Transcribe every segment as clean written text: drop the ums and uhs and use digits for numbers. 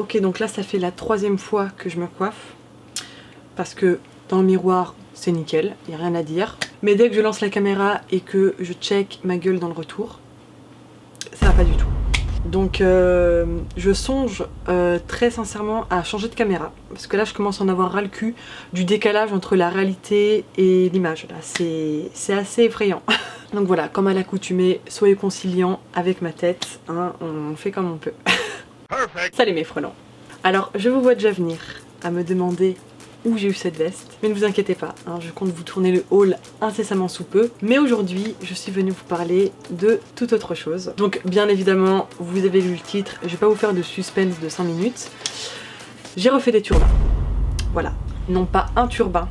Ok, donc là ça fait la 3e fois que je me coiffe. Parce que dans le miroir c'est nickel, il n'y a rien à dire. Mais dès que je lance la caméra et que je check ma gueule dans le retour, ça va pas du tout. Donc je songe très sincèrement à changer de caméra. Parce que là je commence à en avoir ras le cul du décalage entre la réalité et l'image. Là c'est assez effrayant. Donc voilà, comme à l'accoutumée, soyez conciliants avec ma tête, hein, on fait comme on peut. Salut mes frelons. Alors je vous vois déjà venir à me demander où j'ai eu cette veste, mais ne vous inquiétez pas, hein, je compte vous tourner le haul incessamment sous peu. Mais aujourd'hui je suis venue vous parler de toute autre chose. Donc bien évidemment vous avez lu le titre, je vais pas vous faire de suspense de 5 minutes. J'ai refait des turbans. Voilà, non pas un turbin,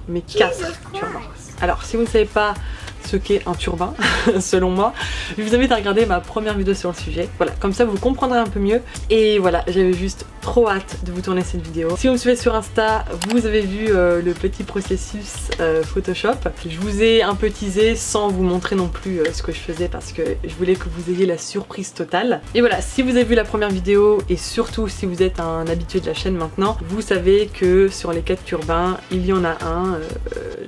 mais 4 turbans. Alors si vous ne savez pas ce qu'est un turbin, selon moi, je vous invite à regarder ma première vidéo sur le sujet. Voilà, comme ça vous comprendrez un peu mieux. Et voilà, j'avais juste trop hâte de vous tourner cette vidéo. Si vous me suivez sur Insta, vous avez vu le petit processus Photoshop. Je vous ai un peu teasé sans vous montrer non plus ce que je faisais parce que je voulais que vous ayez la surprise totale. Et voilà, si vous avez vu la première vidéo et surtout si vous êtes un habitué de la chaîne maintenant, vous savez que sur les 4 turbins, il y en a un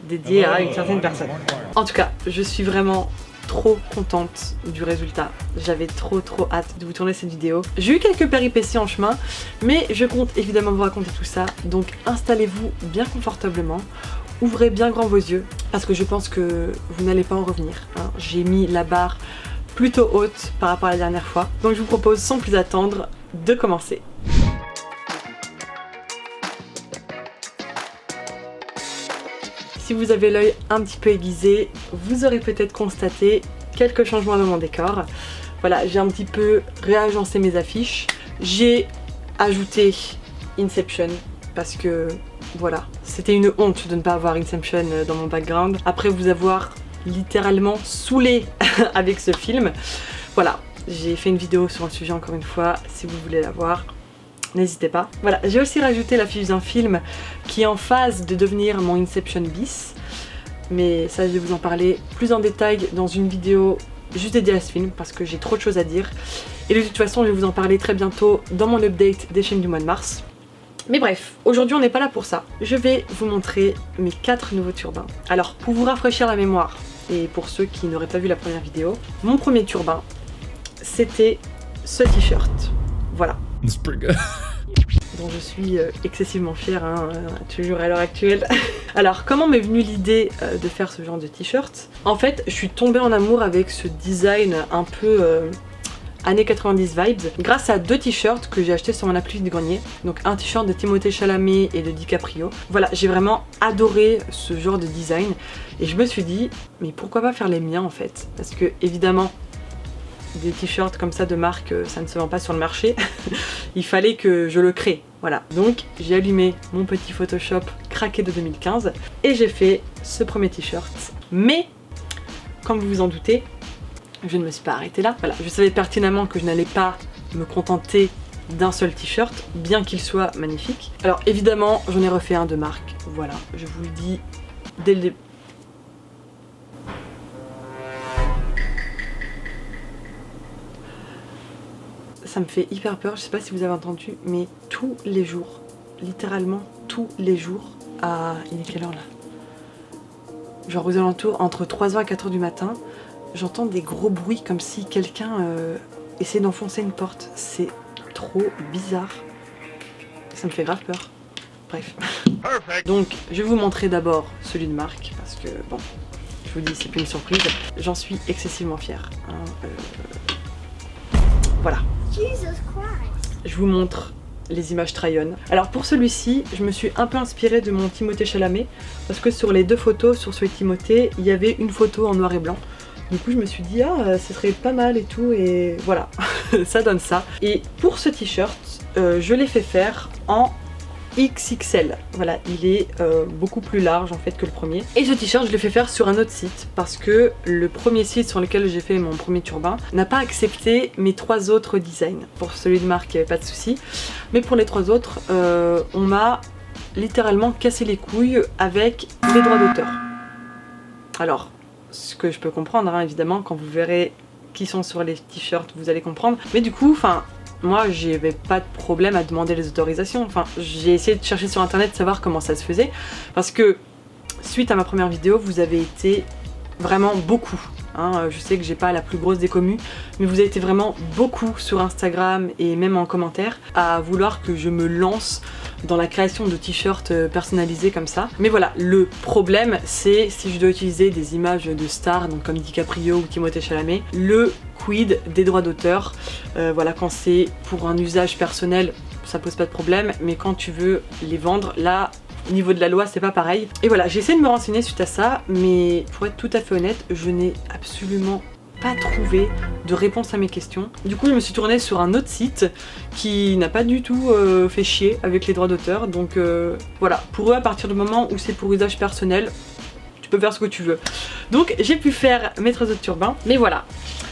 dédié à une certaine personne. En tout cas, je suis vraiment trop contente du résultat. J'avais trop hâte de vous tourner cette vidéo. J'ai eu quelques péripéties en chemin, mais je compte évidemment vous raconter tout ça. Donc installez-vous bien confortablement, ouvrez bien grand vos yeux, parce que je pense que vous n'allez pas en revenir, hein. J'ai mis la barre plutôt haute par rapport à la dernière fois. Donc je vous propose sans plus attendre de commencer. Si vous avez l'œil un petit peu aiguisé, vous aurez peut-être constaté quelques changements dans mon décor. Voilà, j'ai un petit peu réagencé mes affiches. J'ai ajouté Inception parce que voilà, c'était une honte de ne pas avoir Inception dans mon background. Après vous avoir littéralement saoulé avec ce film. Voilà, j'ai fait une vidéo sur le sujet encore une fois, si vous voulez la voir. N'hésitez pas. Voilà, j'ai aussi rajouté l'affiche d'un film qui est en phase de devenir mon Inception bis. Mais ça, je vais vous en parler plus en détail dans une vidéo juste dédiée à ce film parce que j'ai trop de choses à dire. Et de toute façon, je vais vous en parler très bientôt dans mon update des films du mois de mars. Mais bref, aujourd'hui on n'est pas là pour ça. Je vais vous montrer mes 4 nouveaux turbans. Alors, pour vous rafraîchir la mémoire, et pour ceux qui n'auraient pas vu la première vidéo, mon premier turbin, c'était ce t-shirt. Voilà. Dont je suis excessivement fière, hein, toujours à l'heure actuelle. Alors comment m'est venue l'idée de faire ce genre de t-shirt? En fait je suis tombée en amour avec ce design un peu années 90 vibes grâce à 2 t-shirts que j'ai achetés sur mon appli de grenier. Donc un t-shirt de Timothée Chalamet et de DiCaprio. Voilà, j'ai vraiment adoré ce genre de design et je me suis dit mais pourquoi pas faire les miens en fait, parce que évidemment des t-shirts comme ça de marque, ça ne se vend pas sur le marché. Il fallait que je le crée, voilà. Donc j'ai allumé mon petit Photoshop craqué de 2015 et j'ai fait ce premier t-shirt. Mais, comme vous vous en doutez, je ne me suis pas arrêtée là. Voilà, je savais pertinemment que je n'allais pas me contenter d'un seul t-shirt, bien qu'il soit magnifique. Alors évidemment, j'en ai refait un de marque, voilà, je vous le dis dès le début. Ça me fait hyper peur, je sais pas si vous avez entendu, mais tous les jours, littéralement tous les jours, il est quelle heure là? Genre aux alentours, entre 3h et 4h du matin, j'entends des gros bruits comme si quelqu'un essayait d'enfoncer une porte. C'est trop bizarre. Ça me fait grave peur. Bref. Donc je vais vous montrer d'abord celui de marque, parce que bon, je vous dis c'est plus une surprise. J'en suis excessivement fière, hein, voilà. Je vous montre les images try-on. Alors pour celui-ci, je me suis un peu inspirée de mon Timothée Chalamet parce que sur les 2 photos, sur celui de Timothée, il y avait une photo en noir et blanc. Du coup je me suis dit ah ce serait pas mal et tout et voilà, ça donne ça. Et pour ce t-shirt, je l'ai fait faire en XXL. Voilà, il est beaucoup plus large en fait que le premier. Et ce t-shirt je l'ai fait faire sur un autre site parce que le premier site sur lequel j'ai fait mon premier turbin n'a pas accepté mes 3 autres designs. Pour celui de marque il n'y avait pas de souci, mais pour les 3 autres on m'a littéralement cassé les couilles avec les droits d'auteur. Alors ce que je peux comprendre, hein, évidemment, quand vous verrez qui sont sur les t-shirts vous allez comprendre, mais du coup enfin moi j'avais pas de problème à demander les autorisations. Enfin, j'ai essayé de chercher sur internet, savoir comment ça se faisait, parce que suite à ma première vidéo, vous avez été vraiment beaucoup. Je sais que j'ai pas la plus grosse des commus, mais vous avez été vraiment beaucoup sur Instagram et même en commentaire à vouloir que je me lance dans la création de t-shirts personnalisés comme ça. Mais voilà, le problème c'est si je dois utiliser des images de stars, donc comme DiCaprio ou Timothée Chalamet, le quid des droits d'auteur. Voilà, quand c'est pour un usage personnel, ça pose pas de problème, mais quand tu veux les vendre, là, au niveau de la loi, c'est pas pareil. Et voilà, j'ai essayé de me renseigner suite à ça, mais pour être tout à fait honnête, je n'ai absolument pas trouvé de réponse à mes questions. Du coup, je me suis tournée sur un autre site qui n'a pas du tout fait chier avec les droits d'auteur. Donc voilà, pour eux, à partir du moment où c'est pour usage personnel, tu peux faire ce que tu veux. Donc j'ai pu faire mes trésors de turbin, mais voilà.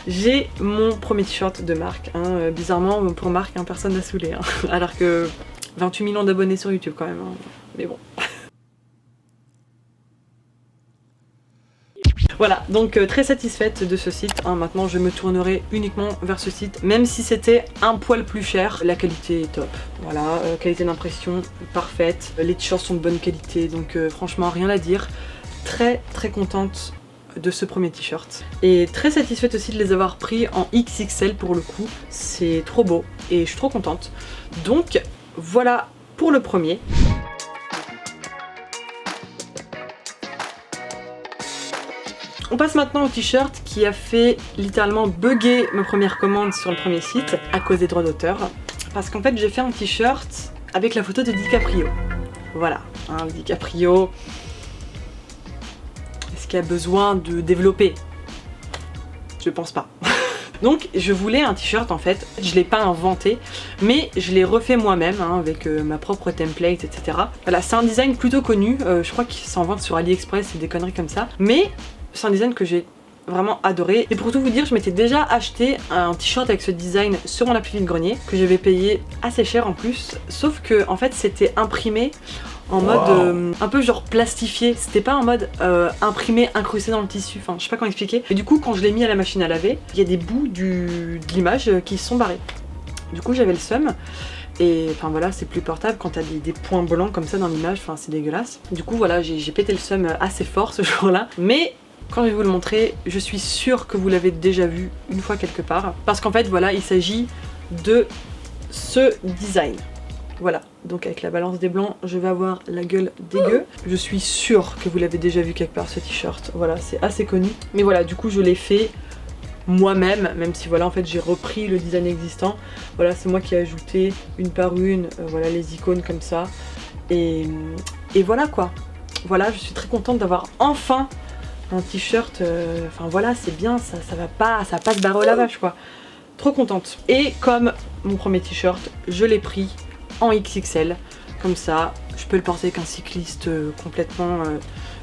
J'ai mon premier t-shirt de marque. Bizarrement, pour marque, personne n'a saoulé. Alors que 28 millions d'abonnés sur YouTube quand même. Mais bon. Voilà, donc très satisfaite de ce site. Maintenant je me tournerai uniquement vers ce site, même si c'était un poil plus cher. La qualité est top. Voilà, qualité d'impression parfaite. Les t-shirts sont de bonne qualité, donc franchement rien à dire. Très contente de ce premier t-shirt. Et très satisfaite aussi de les avoir pris en XXL pour le coup. C'est trop beau et je suis trop contente. Donc voilà pour le premier. On passe maintenant au t-shirt qui a fait littéralement bugger ma première commande sur le premier site à cause des droits d'auteur. Parce qu'en fait j'ai fait un t-shirt avec la photo de DiCaprio. Voilà, DiCaprio. Est-ce qu'il y a besoin de développer? Je pense pas. Donc je voulais un t-shirt en fait, je l'ai pas inventé, mais je l'ai refait moi-même avec ma propre template, etc. Voilà, c'est un design plutôt connu, je crois qu'il s'en vend sur AliExpress et des conneries comme ça, mais c'est un design que j'ai vraiment adoré. Et pour tout vous dire, je m'étais déjà acheté un t-shirt avec ce design sur mon appli vide-grenier, que j'avais payé assez cher en plus, sauf que en fait c'était imprimé en mode un peu genre plastifié, c'était pas en mode imprimé, incrusté dans le tissu, enfin je sais pas comment expliquer. Et du coup quand je l'ai mis à la machine à laver, il y a des bouts de l'image qui se sont barrés. Du coup j'avais le seum. Et enfin voilà, c'est plus portable quand t'as des points blancs comme ça dans l'image, enfin c'est dégueulasse. Du coup voilà, j'ai pété le seum assez fort ce jour-là. Mais quand je vais vous le montrer, je suis sûre que vous l'avez déjà vu une fois quelque part. Parce qu'en fait voilà, il s'agit de ce design. Voilà, donc avec la balance des blancs, je vais avoir la gueule dégueu. Je suis sûre que vous l'avez déjà vu quelque part ce t-shirt. Voilà, c'est assez connu. Mais voilà, du coup je l'ai fait moi-même, même si voilà en fait j'ai repris le design existant. Voilà, c'est moi qui ai ajouté une par une, voilà les icônes comme ça. Et voilà quoi. Voilà, je suis très contente d'avoir enfin un t-shirt. Enfin voilà, c'est bien, ça va pas se barrer au lavage quoi. Trop contente. Et comme mon premier t-shirt, je l'ai pris en XXL. Comme ça, je peux le porter avec un cycliste complètement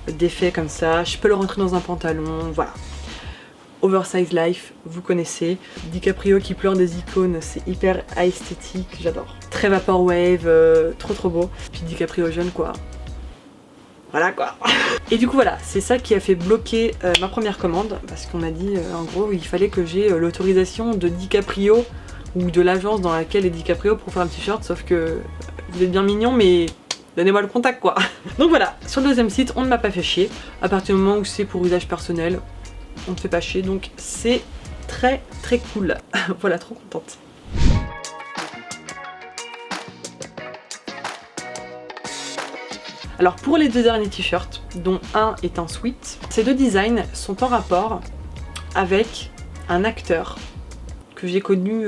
défait comme ça. Je peux le rentrer dans un pantalon, voilà. Oversize Life, vous connaissez. DiCaprio qui pleure des icônes, c'est hyper esthétique, j'adore. Très vaporwave, trop beau. Puis DiCaprio jeune quoi. Voilà quoi. Et du coup voilà, c'est ça qui a fait bloquer ma première commande. Parce qu'on m'a dit en gros il fallait que j'ai l'autorisation de DiCaprio ou de l'agence dans laquelle est DiCaprio pour faire un t-shirt. Sauf que vous êtes bien mignon mais donnez-moi le contact quoi. Donc voilà, sur le deuxième site on ne m'a pas fait chier. À partir du moment où c'est pour usage personnel, on ne fait pas chier, donc c'est très cool. Voilà, trop contente. Alors pour les deux derniers t-shirts, dont un est un sweat, ces deux designs sont en rapport avec un acteur que j'ai connu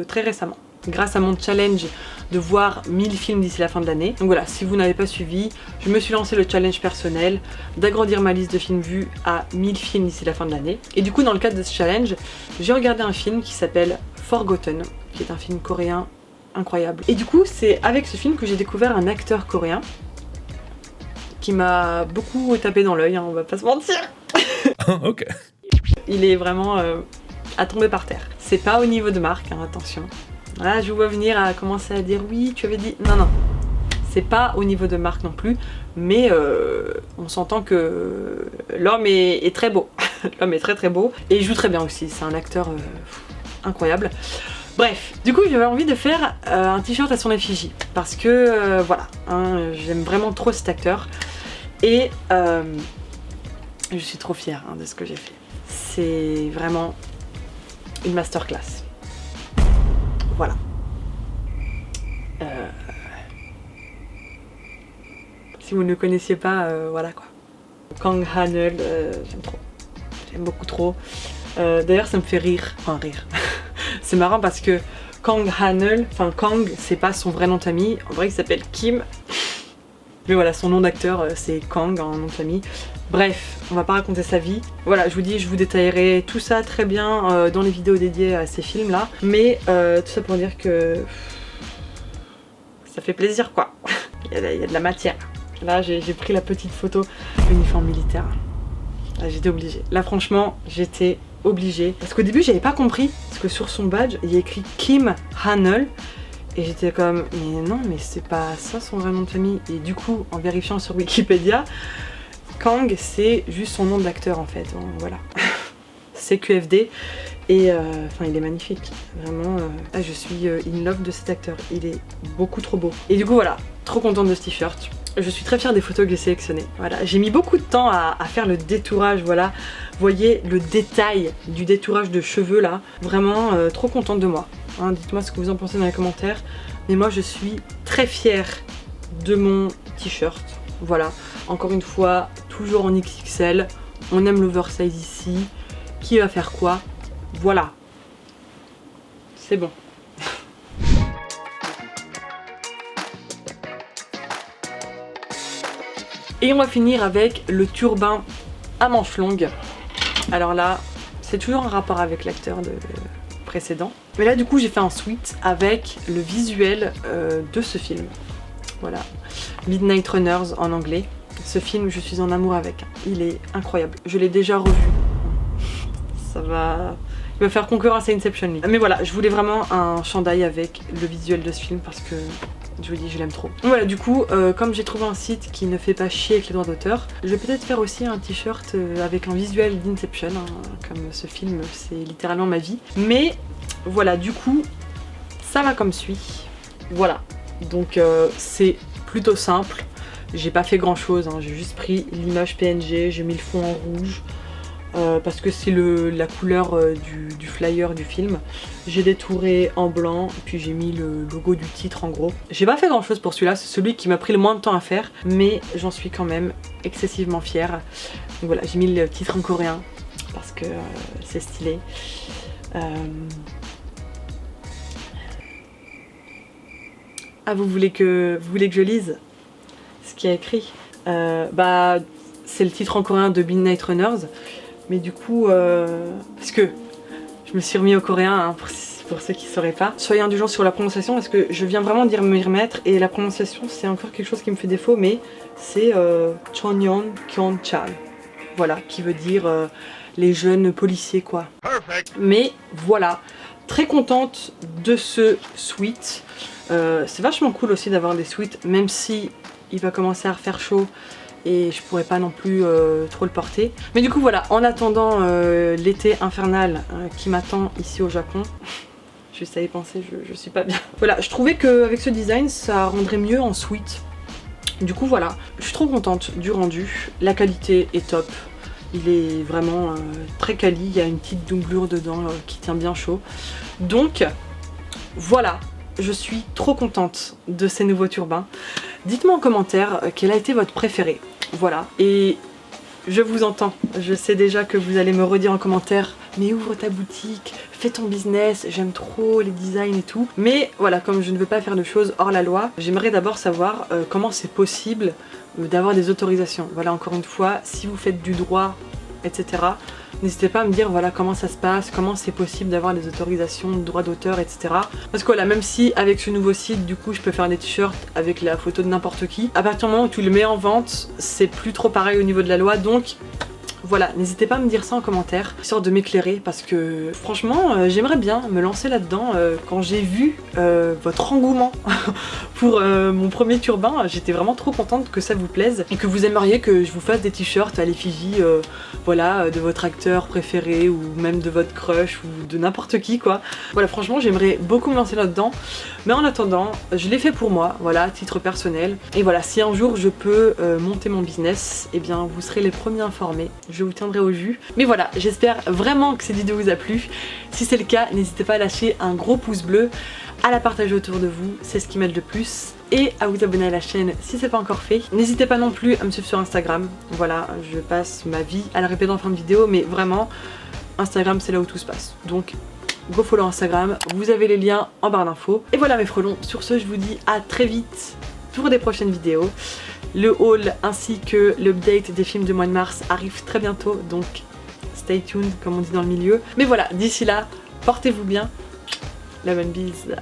très récemment, grâce à mon challenge de voir 1000 films d'ici la fin de l'année. Donc voilà, si vous n'avez pas suivi, je me suis lancé le challenge personnel d'agrandir ma liste de films vus à 1000 films d'ici la fin de l'année. Et du coup, dans le cadre de ce challenge, j'ai regardé un film qui s'appelle Forgotten, qui est un film coréen incroyable. Et du coup, c'est avec ce film que j'ai découvert un acteur coréen qui m'a beaucoup tapé dans l'œil, on va pas se mentir. Ok. Il est vraiment à tomber par terre. C'est pas au niveau de Marc, attention. Là, je vous vois venir à commencer à dire oui, tu avais dit... Non, c'est pas au niveau de Marc non plus, mais on s'entend que l'homme est très beau. L'homme est très beau, et il joue très bien aussi, c'est un acteur incroyable. Bref, du coup j'avais envie de faire un t-shirt à son effigie parce que voilà, hein, j'aime vraiment trop cet acteur et je suis trop fière de ce que j'ai fait. C'est vraiment une masterclass. Voilà. Si vous ne le connaissiez pas, voilà quoi. Kang Ha-neul, j'aime trop. J'aime beaucoup trop. D'ailleurs ça me fait rire. Enfin rire. C'est marrant parce que Kang Ha-neul, enfin Kang c'est pas son vrai nom de famille. En vrai il s'appelle Kim. Mais voilà, son nom d'acteur c'est Kang en nom de famille. Bref, on va pas raconter sa vie. Voilà, je vous dis, je vous détaillerai tout ça très bien dans les vidéos dédiées à ces films là. Mais tout ça pour dire que ça fait plaisir quoi. Il y a de la matière. Là j'ai pris la petite photo uniforme militaire. Là j'étais obligée. Là franchement j'étais obligée. Parce qu'au début j'avais pas compris. Parce que sur son badge il y a écrit Kim Ha-neul. Et j'étais comme mais non mais c'est pas ça son vrai nom de famille. Et du coup en vérifiant sur Wikipédia, Kang c'est juste son nom d'acteur en fait. Donc, voilà. C'est QFD. Et enfin il est magnifique. Vraiment je suis in love de cet acteur. Il est beaucoup trop beau. Et du coup voilà, trop contente de ce t-shirt. Je suis très fière des photos que j'ai sélectionnées. Voilà, j'ai mis beaucoup de temps à faire le détourage, voilà. Vous voyez le détail du détourage de cheveux là. Vraiment trop contente de moi. Hein, dites-moi ce que vous en pensez dans les commentaires. Mais moi je suis très fière de mon t-shirt. Voilà, encore une fois, toujours en XXL. On aime l'oversize ici. Qui va faire quoi? Voilà. C'est bon. Et on va finir avec le turbin à manches longues. Alors là, c'est toujours un rapport avec l'acteur précédent. Mais là du coup j'ai fait un suite avec le visuel de ce film. Voilà, Midnight Runners en anglais. Ce film, je suis en amour avec. Il est incroyable. Je l'ai déjà revu. Ça va... Il va faire concurrence à Inception. Mais voilà, je voulais vraiment un chandail avec le visuel de ce film parce que... Je vous dis, je l'aime trop. Voilà, du coup, comme j'ai trouvé un site qui ne fait pas chier avec les droits d'auteur, je vais peut-être faire aussi un t-shirt avec un visuel d'Inception, hein, comme ce film, c'est littéralement ma vie. Mais voilà, du coup, ça va comme suit. Voilà, donc c'est plutôt simple. J'ai pas fait grand chose, hein. J'ai juste pris l'image PNG, j'ai mis le fond en rouge. Parce que c'est la couleur du flyer du film. J'ai détouré en blanc, puis j'ai mis le logo du titre en gros. J'ai pas fait grand chose pour celui-là, c'est celui qui m'a pris le moins de temps à faire, mais j'en suis quand même excessivement fière. Donc voilà, j'ai mis le titre en coréen, parce que c'est stylé. Ah, vous voulez que je lise ce qu'il y a écrit? Bah, c'est le titre en coréen de Midnight Runners. Mais du coup, parce que je me suis remis au coréen, hein, pour ceux qui ne sauraient pas. Soyez indulgents sur la prononciation parce que je viens vraiment de m'y remettre et la prononciation c'est encore quelque chose qui me fait défaut, mais c'est Chonyeon Kyonchal. Voilà, qui veut dire les jeunes policiers quoi. Perfect. Mais voilà, très contente de ce suite. C'est vachement cool aussi d'avoir des suites, même si il va commencer à refaire chaud. Et je pourrais pas non plus trop le porter. Mais du coup voilà, en attendant l'été infernal qui m'attend ici au Japon, juste à y penser, je suis pas bien. Voilà, je trouvais qu'avec ce design ça rendrait mieux en suite. Du coup voilà, je suis trop contente du rendu, la qualité est top. Il est vraiment très quali, il y a une petite doublure dedans qui tient bien chaud. Donc voilà, je suis trop contente de ces nouveaux turbans. Dites-moi en commentaire quel a été votre préféré. Voilà, et je vous entends. Je sais déjà que vous allez me redire en commentaire mais ouvre ta boutique, fais ton business, j'aime trop les designs et tout. Mais voilà, comme je ne veux pas faire de choses hors la loi, j'aimerais d'abord savoir comment c'est possible d'avoir des autorisations. Voilà, encore une fois, si vous faites du droit, etc. N'hésitez pas à me dire voilà comment ça se passe, comment c'est possible d'avoir des autorisations de droits d'auteur, etc. Parce que voilà, même si avec ce nouveau site, du coup, je peux faire des t-shirts avec la photo de n'importe qui, à partir du moment où tu le mets en vente, c'est plus trop pareil au niveau de la loi, donc Voilà, n'hésitez pas à me dire ça en commentaire, histoire de m'éclairer, parce que franchement j'aimerais bien me lancer là-dedans. Quand j'ai vu votre engouement pour mon premier turbin, j'étais vraiment trop contente que ça vous plaise et que vous aimeriez que je vous fasse des t-shirts à l'effigie voilà, de votre acteur préféré ou même de votre crush ou de n'importe qui quoi. Voilà, franchement j'aimerais beaucoup me lancer là-dedans, mais en attendant je l'ai fait pour moi, voilà, à titre personnel. Et voilà, si un jour je peux monter mon business, et bien vous serez les premiers informés, je vous tiendrai au jus. Mais voilà, j'espère vraiment que cette vidéo vous a plu. Si c'est le cas, n'hésitez pas à lâcher un gros pouce bleu, à la partager autour de vous, c'est ce qui m'aide le plus, et à vous abonner à la chaîne si c'est pas encore fait. N'hésitez pas non plus à me suivre sur Instagram, voilà, je passe ma vie à la répéter en fin de vidéo, mais vraiment, Instagram c'est là où tout se passe. Donc go follow Instagram, vous avez les liens en barre d'infos. Et voilà mes frelons, sur ce je vous dis à très vite pour des prochaines vidéos. Le haul ainsi que l'update des films du mois de mars arrive très bientôt, donc stay tuned comme on dit dans le milieu. Mais voilà, d'ici là, portez-vous bien, la bonne bise.